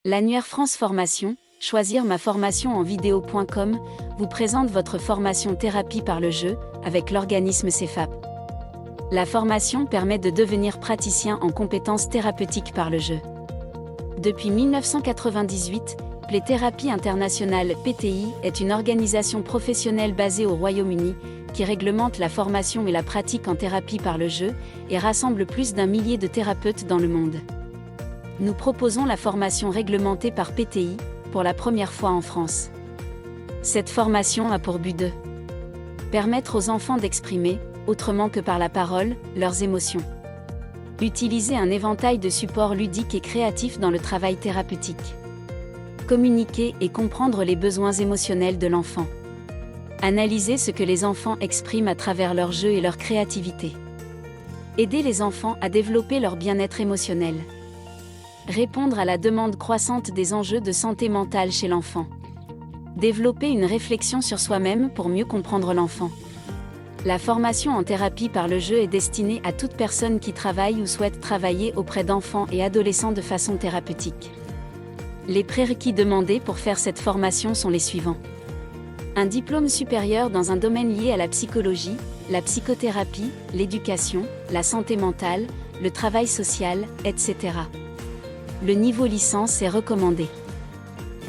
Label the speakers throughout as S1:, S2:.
S1: L'annuaire France Formation, choisir ma formation en vidéo.com, vous présente votre formation thérapie par le jeu, avec l'organisme CEFAP. La formation permet de devenir praticien en compétences thérapeutiques par le jeu. Depuis 1998, Play Therapy International (PTI) est une organisation professionnelle basée au Royaume-Uni, qui réglemente la formation et la pratique en thérapie par le jeu, et rassemble plus d'1 millier de thérapeutes dans le monde. Nous proposons la formation réglementée par PTI, pour la première fois en France. Cette formation a pour but de permettre aux enfants d'exprimer, autrement que par la parole, leurs émotions. Utiliser un éventail de supports ludiques et créatifs dans le travail thérapeutique. Communiquer et comprendre les besoins émotionnels de l'enfant. Analyser ce que les enfants expriment à travers leur jeu et leur créativité. Aider les enfants à développer leur bien-être émotionnel. Répondre à la demande croissante des enjeux de santé mentale chez l'enfant. Développer une réflexion sur soi-même pour mieux comprendre l'enfant. La formation en thérapie par le jeu est destinée à toute personne qui travaille ou souhaite travailler auprès d'enfants et adolescents de façon thérapeutique. Les prérequis demandés pour faire cette formation sont les suivants. Un diplôme supérieur dans un domaine lié à la psychologie, la psychothérapie, l'éducation, la santé mentale, le travail social, etc. Le niveau licence est recommandé.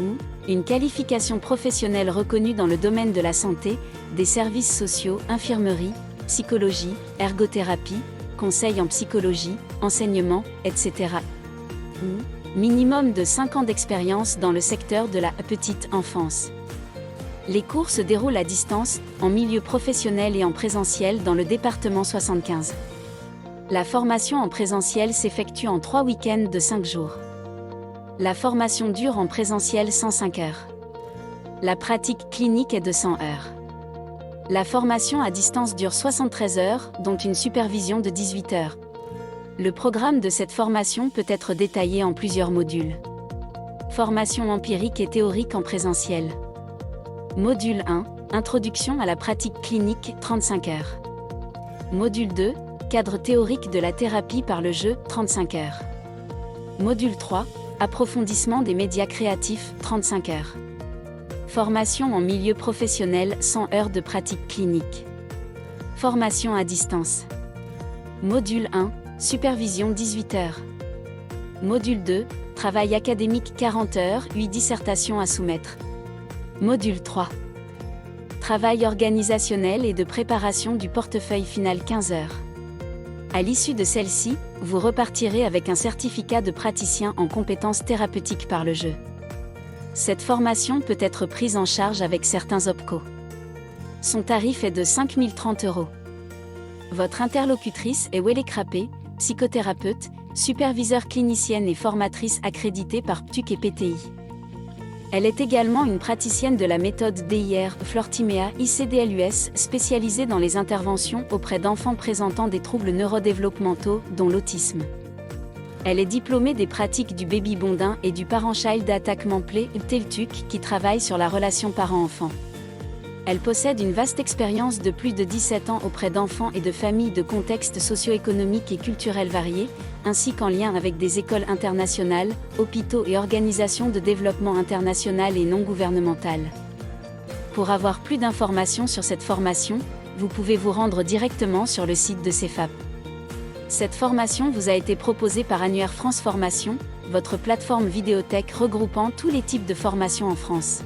S1: Ou une qualification professionnelle reconnue dans le domaine de la santé, des services sociaux, infirmerie, psychologie, ergothérapie, conseil en psychologie, enseignement, etc. Ou minimum de 5 ans d'expérience dans le secteur de la petite enfance. Les cours se déroulent à distance, en milieu professionnel et en présentiel dans le département 75. La formation en présentiel s'effectue en 3 week-ends de 5 jours. La formation dure en présentiel 105 heures. La pratique clinique est de 100 heures. La formation à distance dure 73 heures, dont une supervision de 18 heures. Le programme de cette formation peut être détaillé en plusieurs modules. Formation empirique et théorique en présentiel. Module 1, Introduction à la pratique clinique, 35 heures. Module 2, Cadre théorique de la thérapie par le jeu, 35 heures. Module 3, Approfondissement des médias créatifs, 35 heures. Formation en milieu professionnel, 100 heures de pratique clinique. Formation à distance. Module 1, Supervision 18 heures. Module 2, Travail académique 40 heures, 8 dissertations à soumettre. Module 3. Travail organisationnel et de préparation du portefeuille final 15 heures. À l'issue de celle-ci, vous repartirez avec un certificat de praticien en compétences thérapeutiques par le jeu. Cette formation peut être prise en charge avec certains OPCO. Son tarif est de 5 030 €. Votre interlocutrice est Welle Crapé, psychothérapeute, superviseur clinicienne et formatrice accréditée par PTUC et PTI. Elle est également une praticienne de la méthode DIR Flortimea ICDLUS spécialisée dans les interventions auprès d'enfants présentant des troubles neurodéveloppementaux, dont l'autisme. Elle est diplômée des pratiques du Baby Bonding et du Parent Child Attackment Play (TELTUC) qui travaille sur la relation parent-enfant. Elle possède une vaste expérience de plus de 17 ans auprès d'enfants et de familles de contextes socio-économiques et culturels variés, ainsi qu'en lien avec des écoles internationales, hôpitaux et organisations de développement international et non gouvernementales. Pour avoir plus d'informations sur cette formation, vous pouvez vous rendre directement sur le site de CEFAP. Cette formation vous a été proposée par Annuaire France Formation, votre plateforme vidéothèque regroupant tous les types de formations en France.